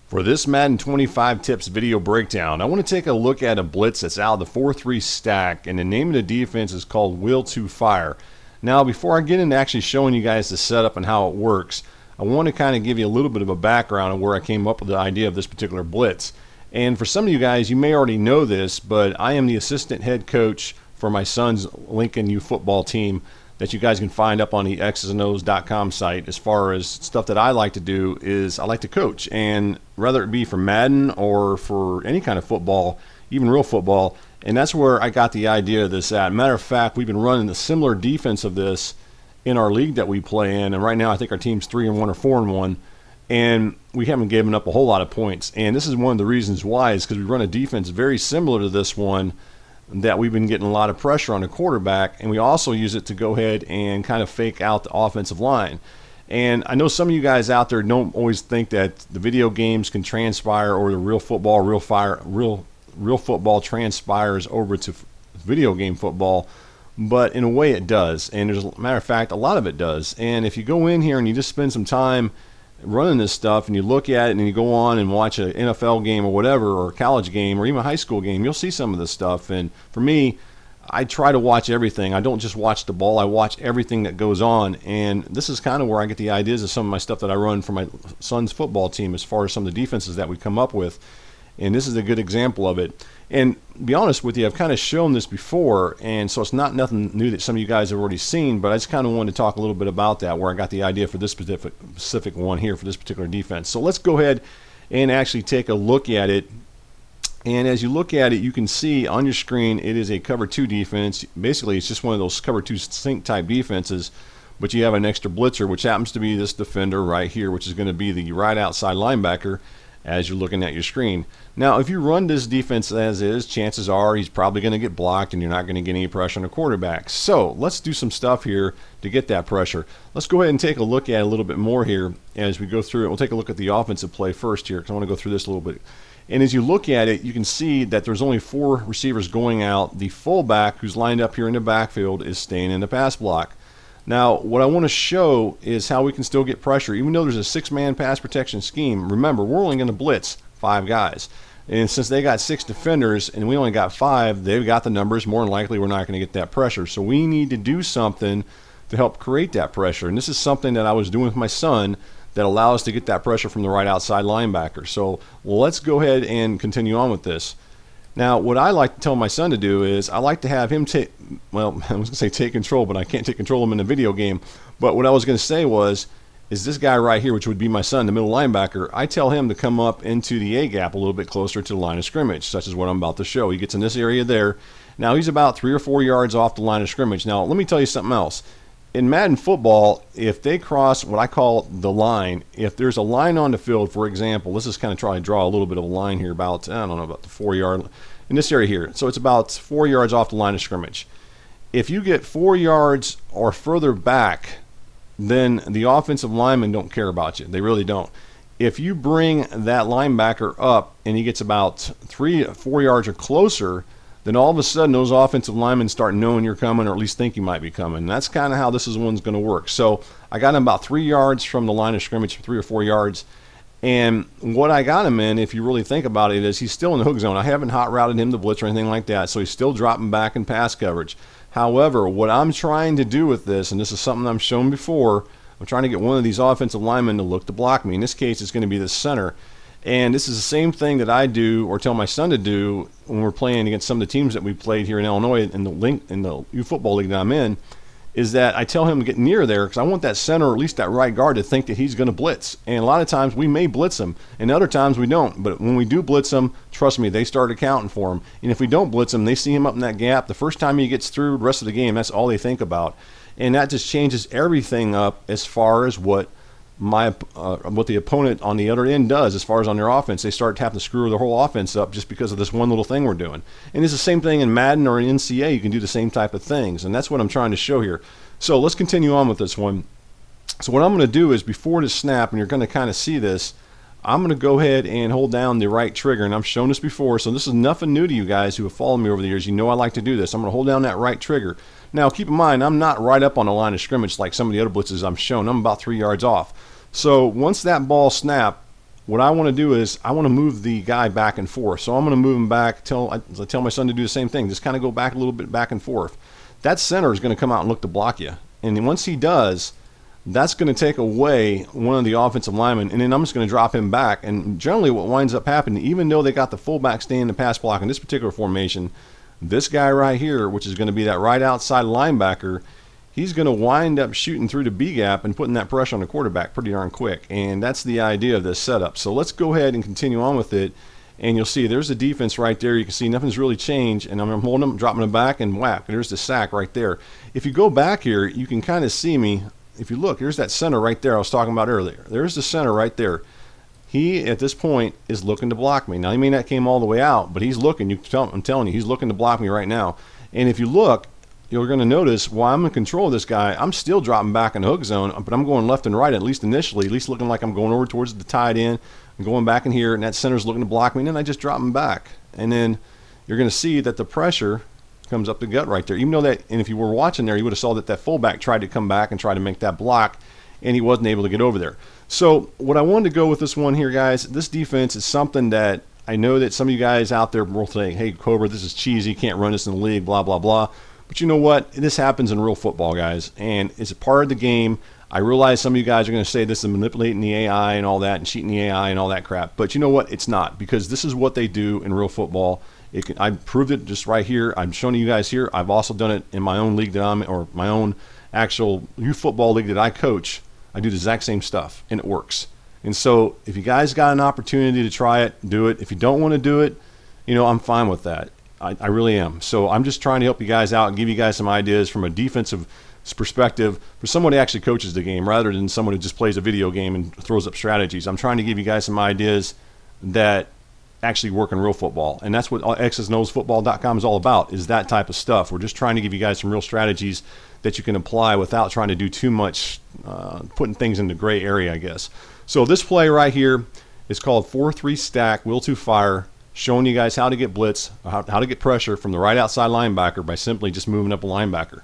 For this Madden 25 tips video breakdown, I want to take a look at a blitz that's out of the 4-3 stack, and the name of the defense is called Will to Fire. Now, before I get into actually showing you guys the setup and how it works, I want to kind of give you a little bit of a background on where I came up with the idea of this particular blitz. And for some of you guys, you may already know this, but I am the assistant head coach for my son's Lincoln U football team that you guys can find up on the xsandOs.com site. As far as stuff that I like to do is I like to coach, and whether it be for Madden or for any kind of football, even real football, and that's where I got the idea of this at. Matter of fact, we've been running a similar defense of this in our league that we play in, and right now I think our team's 3-1 or 4-1, and we haven't given up a whole lot of points. And this is one of the reasons why, is because we run a defense very similar to this one, that we've been getting a lot of pressure on the quarterback, and we also use it to go ahead and kind of fake out the offensive line. And I know some of you guys out there don't always think that the video games can transpire, or the real football, real football transpires over to video game football, but in a way it does. And as a matter of fact, a lot of it does. And if you go in here and you just spend some time running this stuff and you look at it and you go on and watch an NFL game or whatever, or a college game or even a high school game, you'll see some of this stuff. And for me, I try to watch everything. I don't just watch the ball, I watch everything that goes on. And this is kind of where I get the ideas of some of my stuff that I run for my son's football team, as far as some of the defenses that we come up with. And this is a good example of it. And to be honest with you, I've kind of shown this before, and so it's not nothing new that some of you guys have already seen, but I just kind of wanted to talk a little bit about that, where I got the idea for this specific one here for this particular defense. So let's go ahead and actually take a look at it. And as you look at it, you can see on your screen it is a cover 2 defense. Basically, it's just one of those cover 2 sink type defenses, but you have an extra blitzer, which happens to be this defender right here, which is going to be the right outside linebacker, as you're looking at your screen. Now, if you run this defense as is, chances are he's probably going to get blocked and you're not going to get any pressure on the quarterback. So let's do some stuff here to get that pressure. Let's go ahead and take a look at it a little bit more here as we go through it. We'll take a look at the offensive play first here, because I want to go through this a little bit. And as you look at it, you can see that there's only 4 receivers going out. The fullback, who's lined up here in the backfield, is staying in the pass block. Now, what I want to show is how we can still get pressure. Even though there's a 6-man pass protection scheme, remember, we're only going to blitz 5 guys. And since they got 6 defenders and we only got 5, they've got the numbers. More than likely, we're not going to get that pressure. So we need to do something to help create that pressure. And this is something that I was doing with my son that allows us to get that pressure from the right outside linebacker. So let's go ahead and continue on with this. Now, what I like to tell my son to do is I like to have him take, well, I was going to say take control, but I can't take control of him in a video game. But what I was going to say is this guy right here, which would be my son, the middle linebacker, I tell him to come up into the A-gap a little bit closer to the line of scrimmage, such as what I'm about to show. He gets in this area there. Now, he's about 3 or 4 yards off the line of scrimmage. Now, let me tell you something else. In Madden football, if they cross what I call the line, if there's a line on the field, for example, let's just kind of try to draw a little bit of a line here about, I don't know, about the 4-yard, in this area here. So it's about 4 yards off the line of scrimmage. If you get 4 yards or further back, then the offensive linemen don't care about you. They really don't. If you bring that linebacker up and he gets about 3 or 4 yards or closer, then all of a sudden those offensive linemen start knowing you're coming, or at least think you might be coming. And that's kind of how this one's going to work. So I got him about 3 yards from the line of scrimmage, 3 or 4 yards. And what I got him in, if you really think about it, is he's still in the hook zone. I haven't hot routed him to blitz or anything like that, so he's still dropping back in pass coverage. However, what I'm trying to do with this, and this is something I've shown before, I'm trying to get one of these offensive linemen to look to block me. In this case, it's going to be the center. And this is the same thing that I do, or tell my son to do, when we're playing against some of the teams that we played here in Illinois in the U football league that I'm in, is that I tell him to get near there, because I want that center, or at least that right guard, to think that he's going to blitz. And a lot of times we may blitz him, and other times we don't. But when we do blitz him, trust me, they start accounting for him. And if we don't blitz him, they see him up in that gap. The first time he gets through, the rest of the game, that's all they think about. And that just changes everything up as far as what the opponent on the other end does. As far as on their offense, they start having to screw their whole offense up just because of this one little thing we're doing. And it's the same thing in Madden or in NCAA. You can do the same type of things, and that's what I'm trying to show here. So let's continue on with this one. So what I'm going to do is, before the snap, and you're going to kind of see this, I'm going to go ahead and hold down the right trigger, and I've shown this before, so this is nothing new to you guys who have followed me over the years. You know I like to do this. I'm going to hold down that right trigger. Now keep in mind, I'm not right up on the line of scrimmage like some of the other blitzes I'm shown. I'm about 3 yards off. So once that ball snapped, what I want to do is I want to move the guy back and forth. So I'm going to move him back. I tell my son to do the same thing. Just kind of go back a little bit back and forth. That center is going to come out and look to block you. And then once he does, that's going to take away one of the offensive linemen, and then I'm just going to drop him back. And generally what winds up happening, even though they got the fullback staying in the pass block in this particular formation, this guy right here, which is going to be that right outside linebacker, he's going to wind up shooting through the B gap and putting that pressure on the quarterback pretty darn quick. And that's the idea of this setup. So let's go ahead and continue on with it. And you'll see there's the defense right there. You can see nothing's really changed. And I'm holding him, dropping him back, and whack, there's the sack right there. If you go back here, you can kind of see me. If you look, there's that center right there I was talking about earlier. There's the center right there. He, at this point, is looking to block me. Now, he may not came all the way out, but he's looking. I'm telling you, he's looking to block me right now. And if you look, you're going to notice while I'm in control of this guy, I'm still dropping back in the hook zone, but I'm going left and right, at least initially, at least looking like I'm going over towards the tight end. I'm going back in here, and that center's looking to block me, and then I just drop him back. And then you're going to see that the pressure comes up the gut right there. Even though that, and if you were watching there, you would have saw that that fullback tried to come back and try to make that block, and he wasn't able to get over there. So what I wanted to go with this one here, guys, this defense is something that I know that some of you guys out there will say, hey, Cobra, this is cheesy, can't run this in the league, blah, blah, blah. But you know what? This happens in real football, guys, and it's a part of the game. I realize some of you guys are going to say this is manipulating the AI and all that and cheating the AI and all that crap. But you know what? It's not, because this is what they do in real football. I proved it just right here. I'm showing you guys here. I've also done it in my own league that I'm, or my own actual youth football league that I coach. I do the exact same stuff, and it works. And so if you guys got an opportunity to try it, do it. If you don't want to do it, you know, I'm fine with that. I really am. So I'm just trying to help you guys out and give you guys some ideas from a defensive perspective for someone who actually coaches the game rather than someone who just plays a video game and throws up strategies. I'm trying to give you guys some ideas that actually work in real football, and that's what xsnosfootball.com is all about, is that type of stuff. We're just trying to give you guys some real strategies that you can apply without trying to do too much putting things in the gray area, I guess. So this play right here is called 4-3 stack, will to fire, showing you guys how to get blitz, how to get pressure from the right outside linebacker by simply just moving up a linebacker.